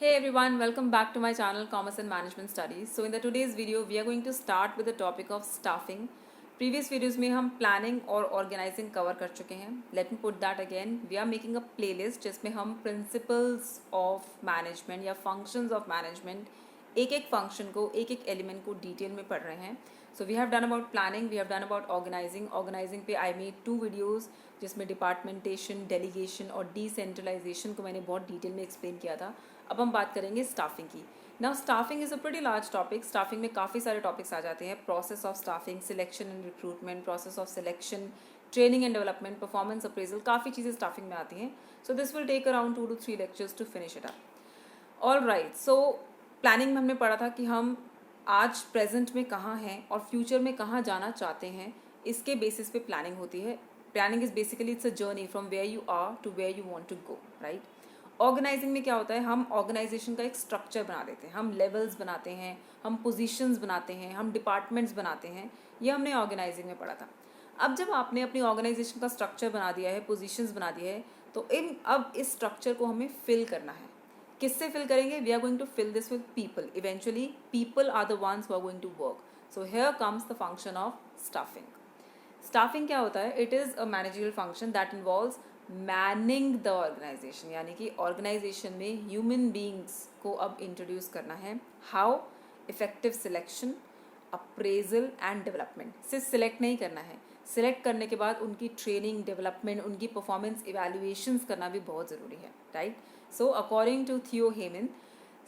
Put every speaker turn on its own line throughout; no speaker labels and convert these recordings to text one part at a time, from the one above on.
Hey everyone, welcome back to my channel Commerce and Management Studies. So in the today's video, we are going to start with the topic of staffing. Previous videos में हम planning और organizing cover कर चुके हैं. Let me put that again. We are making a playlist जिसमें हम principles of management या functions of management एक एक function को एक एक element को detail में पढ़ रहे हैं. So we have done about planning, we have done about organizing. Organizing पे I made 2 videos जिसमें डिपार्टमेंटेशन, डेलीगेशन और डिसेंट्रलाइजेशन को मैंने बहुत डिटेल में एक्सप्लेन किया था. अब हम बात करेंगे स्टाफिंग की. Now staffing is a pretty large topic. Staffing में काफ़ी सारे टॉपिक्स आ जाते हैं. Process of staffing, selection and recruitment, process of selection, training and development, performance appraisal, काफ़ी चीज़ें स्टाफिंग में आती हैं. So this will take around 2 to 3 lectures to finish it up. All right, so planning में हमने पढ़ा था कि हम आज प्रेजेंट में कहाँ हैं और फ्यूचर में कहाँ जाना चाहते हैं, इसके बेसिस पे प्लानिंग होती है. Planning is basically it's a journey from where you are to where you want to go, right. Organizing में क्या होता है, हम ऑर्गेनाइजेशन का एक स्ट्रक्चर बना देते हैं, हम लेवल्स बनाते हैं, हम पोजीशंस बनाते हैं, हम डिपार्टमेंट्स बनाते हैं. ये हमने ऑर्गेनाइजिंग में पढ़ा था. अब जब आपने अपनी ऑर्गेनाइजेशन का स्ट्रक्चर बना दिया है, पोजीशंस बना दिया है, तो अब इस स्ट्रक्चर को हमें फिल करना है. किससे फिल करेंगे? We are going to fill this with people. Eventually people are the ones who are going to work. So here comes the function of staffing. Staffing क्या होता है? It is a managerial function that involves manning the organization, यानी कि organisation में human beings को अब introduce करना है. How? Effective selection, appraisal and development. सिर्फ सिलेक्ट नहीं करना है, सिलेक्ट करने के बाद उनकी ट्रेनिंग, डेवलपमेंट, उनकी परफॉर्मेंस इवैल्यूएशंस करना भी बहुत ज़रूरी है, right. So according to Theo Haimann,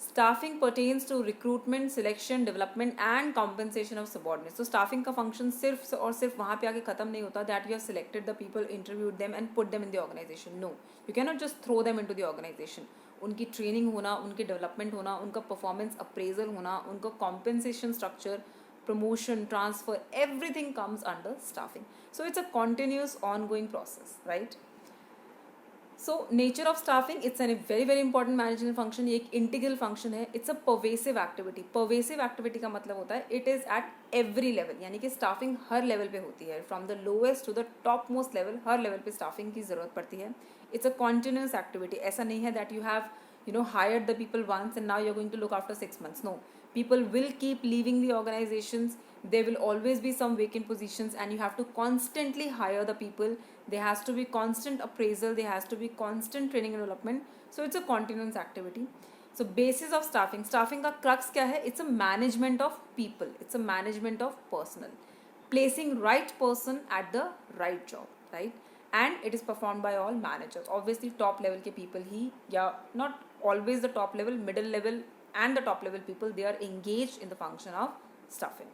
staffing pertains to recruitment, selection, development and compensation of subordinates. तो स्टाफिंग का फंक्शन सिर्फ और सिर्फ वहाँ पे आके खत्म नहीं होता that you have selected the people, interviewed them and put them in the organisation. No, you can not just throw them into the organisation. उनकी ट्रेनिंग होना, उनकी डेवलपमेंट होना, उनका परफॉर्मेंस अप्रेजल होना, उनका compensation structure, promotion, transfer, everything comes under staffing. So it's a continuous ongoing process, right? So nature of staffing, it's a very very important managerial function. ये एक integral function है. It's a pervasive activity. Pervasive activity का मतलब होता है it is at every level, यानी कि staffing हर level पे होती है. From the lowest to the topmost level, her level पे staffing की ज़रूरत पड़ती है. It's a continuous activity. ऐसा नहीं है that you have hired the people once and now you're going to look after 6 months. No, people will keep leaving the organizations. There will always be some vacant positions and you have to constantly hire the people. There has to be constant appraisal, there has to be constant training and development. So it's a continuous activity. So basis of staffing, staffing का crux क्या है? It's a management of people, it's a management of personnel, placing right person at the right job, right. And it is performed by all managers. Obviously top level के people ही, या not always the top level, middle level and the top level people, they are engaged in the function of staffing.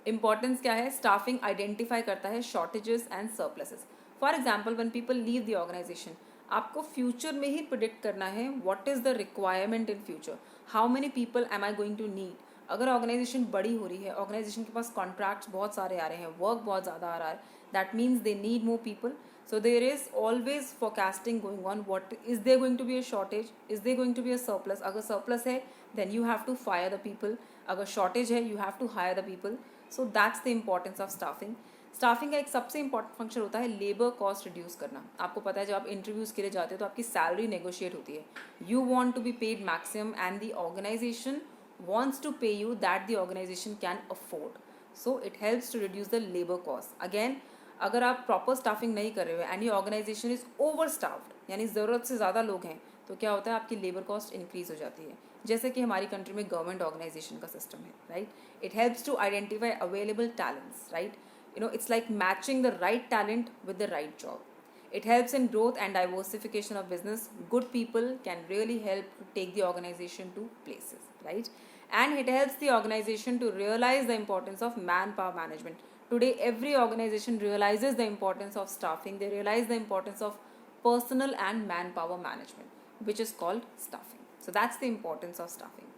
Importance क्या है? Staffing identify करता है shortages and surpluses. For example when people leave the organization, आपको future में ही predict करना है what is the requirement in future. How many people am I going to need. अगर ऑर्गेनाइजेशन बड़ी हो रही है, ऑर्गेनाइजेशन के पास कॉन्ट्रैक्ट्स बहुत सारे आ रहे हैं, वर्क बहुत ज़्यादा आ रहा है, that means they need more people. So there is always forecasting going on. What is there going to be a shortage? Is there going to be a surplus? अगर surplus है then you have to fire the people. अगर shortage है you have to hire the people. So that's the importance of staffing. Staffing का एक सबसे important function होता है labour cost reduce करना. आपको पता है जब आप इंटरव्यूज़ के लिए जाते हो तो आपकी सैलरी नेगोशिएट होती है. You want to be paid maximum and the organization wants to pay you that the organization can afford. So it helps to reduce the labor cost. Again, अगर आप प्रॉपर स्टाफिंग नहीं कर रहे हो and ये organisation is over staffed, यानी ज़रूरत से ज़्यादा लोग हैं, तो क्या होता है? आपकी लेबर कॉस्ट इंक्रीज हो जाती है, जैसे कि हमारी कंट्री में गवर्नमेंट ऑर्गेनाइजेशन का सिस्टम है, right. It helps to identify available talents, right. It's like matching the right talent with the right job. It helps in growth and diversification of business. Good people can really help to take the organization to places, right? And it helps the organization to realize the importance of manpower management. Today, every organization realizes the importance of staffing. They realize the importance of personal and manpower management, which is called staffing. So that's the importance of staffing.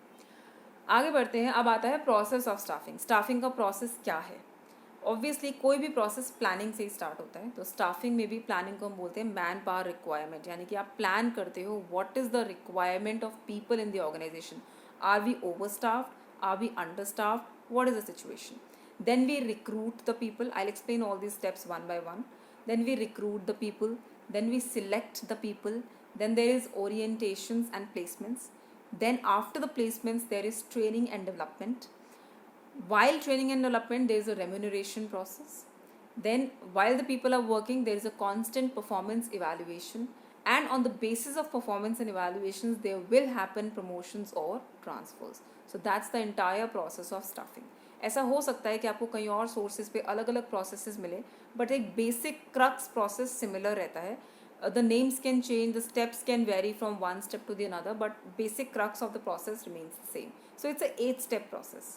आगे बढ़ते हैं. अब आता है process of staffing. Staffing का process क्या है? Obviously कोई भी प्रोसेस प्लानिंग से ही स्टार्ट होता है. तो स्टाफिंग में भी प्लानिंग को हम बोलते हैं मैन पावर रिक्वायरमेंट, यानी कि आप प्लान करते हो what is the requirement of people in the organization. Are we over staffed, are we under staffed, what is the situation. Then we recruit the people. I will explain all these steps one by one. Then we recruit the people, then we select the people, then there is orientations and placements, then after the placements there is training and development. While training and development there is a remuneration process. Then while the people are working there is a constant performance evaluation, and on the basis of performance and evaluations there will happen promotions or transfers. So that's the entire process of staffing. ऐसा हो सकता है कि आपको कहीं और sources पे अलग अलग प्रोसेसेस मिले, बट एक बेसिक क्रक्स प्रोसेस सिमिलर रहता है. The names can change, the steps can vary from one step to the another, but basic crux of the process remains the same. So it's a 8-step process.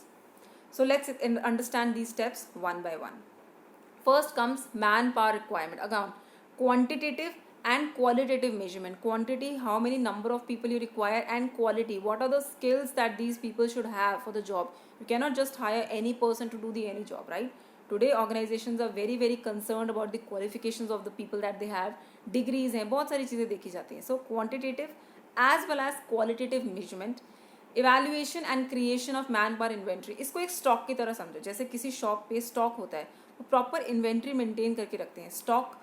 So let's understand these steps one by one. First comes manpower requirement. Again, quantitative and qualitative measurement. Quantity, how many number of people you require, and quality, what are the skills that these people should have for the job. You cannot just hire any person to do the any job, right? Today organizations are very very concerned about the qualifications of the people that they have. Degrees हैं, बहुत सारी चीज़ें देखी जाती हैं. So quantitative as well as qualitative measurement. Evaluation and creation of man power inventory. इसको एक stock की तरह समझो. जैसे किसी शॉप पे स्टॉक होता है, वो प्रॉपर इन्वेंट्री मेंटेन करके रखते हैं. Stock,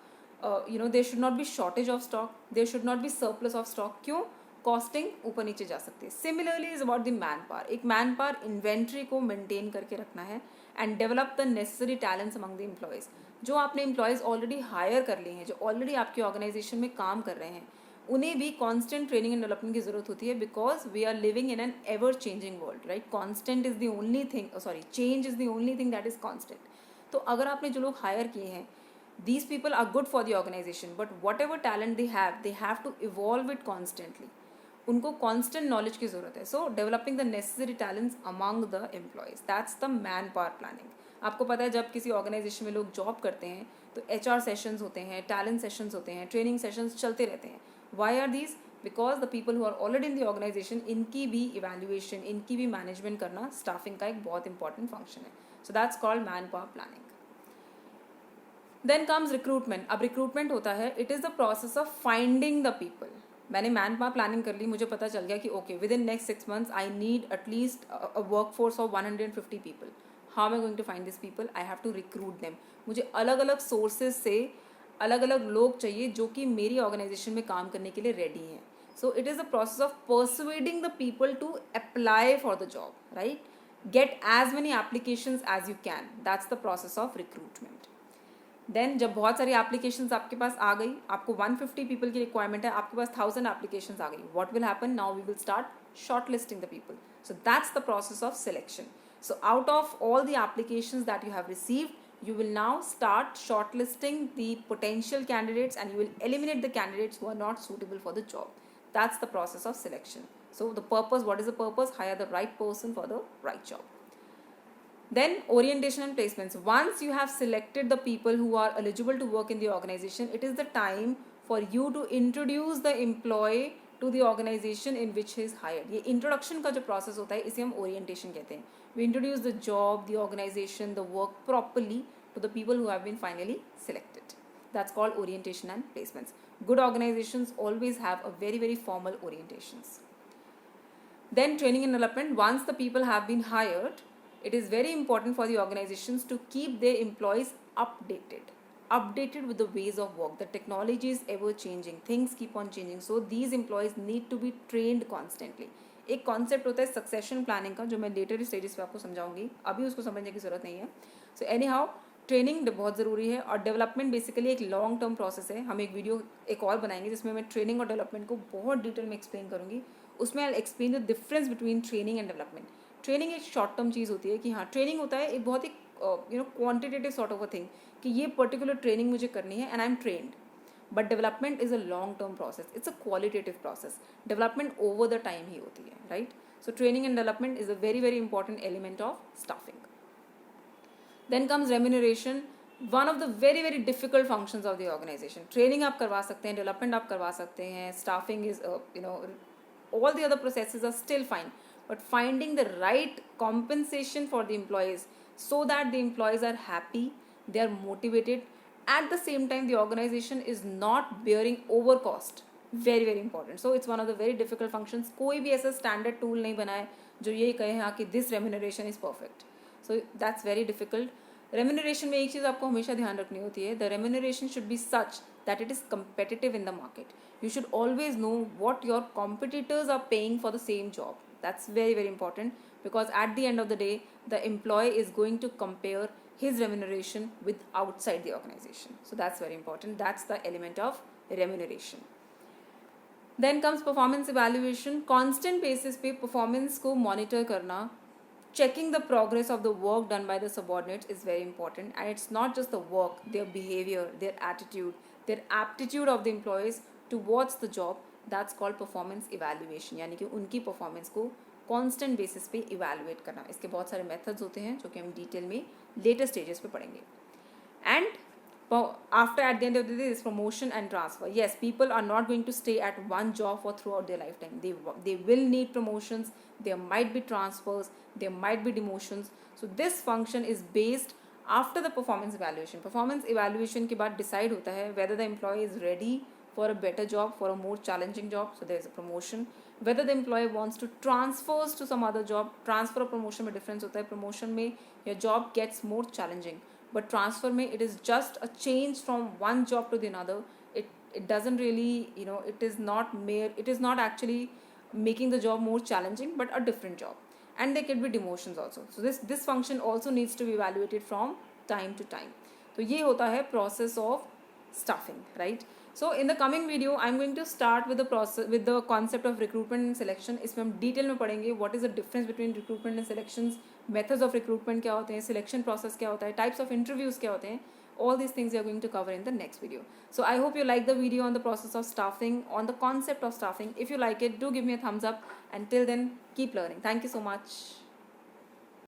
there should not be shortage of stock, there should not be surplus of stock. क्यों? कॉस्टिंग ऊपर नीचे जा सकती है. Similarly is about the man power. एक मैन पावर इन्वेंट्री को मेंटेन करके रखना है and develop the necessary talents among the employees. जो आपने एम्प्लॉयज़ ऑलरेडी हायर कर लिए हैं, जो ऑलरेडी आपकी ऑर्गेनाइजेशन में काम कर रहे हैं, उन्हें भी कांस्टेंट ट्रेनिंग एंड डेवलपमेंट की जरूरत होती है, because we are living in an ever changing world, right. Constant is the only thing, change is the only thing that is constant. तो अगर आपने जो लोग हायर किए हैं, these people are good for the organization, but whatever talent they have to evolve it constantly. उनको constant knowledge की ज़रूरत है. So developing the necessary talents among the employees, that's the manpower planning. आपको पता है जब किसी ऑर्गेनाइजेशन में लोग जॉब करते हैं तो HR सेशंस होते हैं, टैलेंट सेशंस होते हैं, ट्रेनिंग सेशंस चलते रहते हैं. Why are these? Because the people who are already in the organization, इनकी भी evaluation, इनकी भी मैनेजमेंट करना स्टाफिंग का एक बहुत इंपॉर्टेंट फंक्शन है. So that's called manpower planning. Then comes recruitment. अब recruitment होता है, it is the process of finding the people. मैंने मैन पावर प्लानिंग कर ली, मुझे पता चल गया कि okay within next 6 months I need at least a work force of 150 people. How am I going to find this people? I have to recruit them. मुझे अलग अलग सोर्सेज से अलग अलग लोग चाहिए जो कि मेरी ऑर्गेनाइजेशन में काम करने के लिए रेडी हैं. So it is the process of persuading the people to apply for the job, right. Get as many applications as you can. That's the process of recruitment. Then जब बहुत सारी एप्लीकेशंस आपके पास आ गई, आपको 150 पीपल की requirement है, आपके पास 1000 applications आ गई, what will happen? Now we will start short listing the people. So that's the process of selection. So out of all the applications that you have received, you will now start shortlisting the potential candidates and you will eliminate the candidates who are not suitable for the job. That's the process of selection. So the purpose, what is the purpose? Hire the right person for the right job. Then orientation and placements. Once you have selected the people who are eligible to work in the organization, it is the time for you to introduce the employee to the organization in which he is hired. ये introduction का जो process होता है इसे हम orientation कहते हैं. We introduce the job, the organization, the work properly to the people who have been finally selected. That's called orientation and placements. Good organizations always have a very very formal orientations. Then training and development. Once the people have been hired, it is very important for the organizations to keep their employees updated with the ways of work. The technology is ever changing, things keep on changing, so these employees need to be trained constantly. एक concept होता है succession planning का, जो मैं later stages पे आपको समझाऊंगी, अभी उसको समझने की ज़रूरत नहीं है. सो एनी हाउ ट्रेनिंग बहुत ज़रूरी है, और डेवलपमेंट बेसिकली एक लॉन्ग टर्म प्रोसेस है. हम एक वीडियो एक और बनाएंगे जिसमें मैं ट्रेनिंग और डेवलपमेंट को बहुत डिटेल में एक्सप्लेन करूँगी. उसमें I explain the difference between training and development. Training एक शॉर्ट टर्म चीज़ होती है कि हाँ ट्रेनिंग होता है एक बहुत ही quantitative sort of a thing कि ये पर्टिकुलर ट्रेनिंग मुझे करनी है and I am trained. But development is a long-term process. It's a qualitative process. Development over the time ही होती है, right? So training and development is a very very important element of staffing. Then comes remuneration. One of the very very difficult functions of the organization. Training आप करवा सकते हैं, development आप करवा सकते हैं, staffing is all the other processes are still fine. But finding the right compensation for the employees so that the employees are happy, they are motivated. At the same time, the organization is not bearing over cost. Very very important. So it's one of the very difficult functions. कोई भी ऐसा standard tool नहीं बनाए जो ये कहे हाँ कि this remuneration is perfect. So that's very difficult. Remuneration में एक चीज़ आपको हमेशा ध्यान रखनी होती है. The remuneration should be such that it is competitive in the market. You should always know what your competitors are paying for the same job. That's very, very important, because at the end of the day, the employee is going to compare his remuneration with outside the organization. So that's very important. That's the element of remuneration. Then comes performance evaluation. Constant basis पे performance को monitor करना, checking the progress of the work done by the subordinates is very important. And it's not just the work, their behavior, their attitude, their aptitude of the employees towards the job. That's called performance evaluation. यानी कि उनकी performance को constant basis पे evaluate करना. इसके बहुत सारे methods होते हैं जो कि हम डिटेल में लेटर स्टेजेस पे पढ़ेंगे. And after, at the end of the day, is promotion and transfer. Yes, people are not going to stay at one job for throughout their lifetime. They will need promotions, there might be transfers, there might be demotions. So this function is based after the performance evaluation. Performance evaluation के बाद decide होता है whether the employee is ready for a better job, for a more challenging job, so there is a promotion. Whether the employee wants to transfers to some other job. Transfer और promotion में difference होता है. Promotion में your job gets more challenging, but transfer में it is just a change from one job to the another. It doesn't really, it is not actually making the job more challenging, but a different job. And there could be demotions also. So this function also needs to be evaluated from time to time. तो ये होता है process of staffing, right? So in the coming video, I'm going to start with the concept of recruitment and selection. इसमें हम detail में पढ़ेंगे what is the difference between recruitment and selections, methods of recruitment क्या होते हैं, selection process क्या होता है, types of interviews क्या होते हैं. All these things we are going to cover in the next video. So I hope you like the video on the process of staffing, on the concept of staffing. If you like it, do give me a thumbs up. And till then, keep learning. Thank you so much.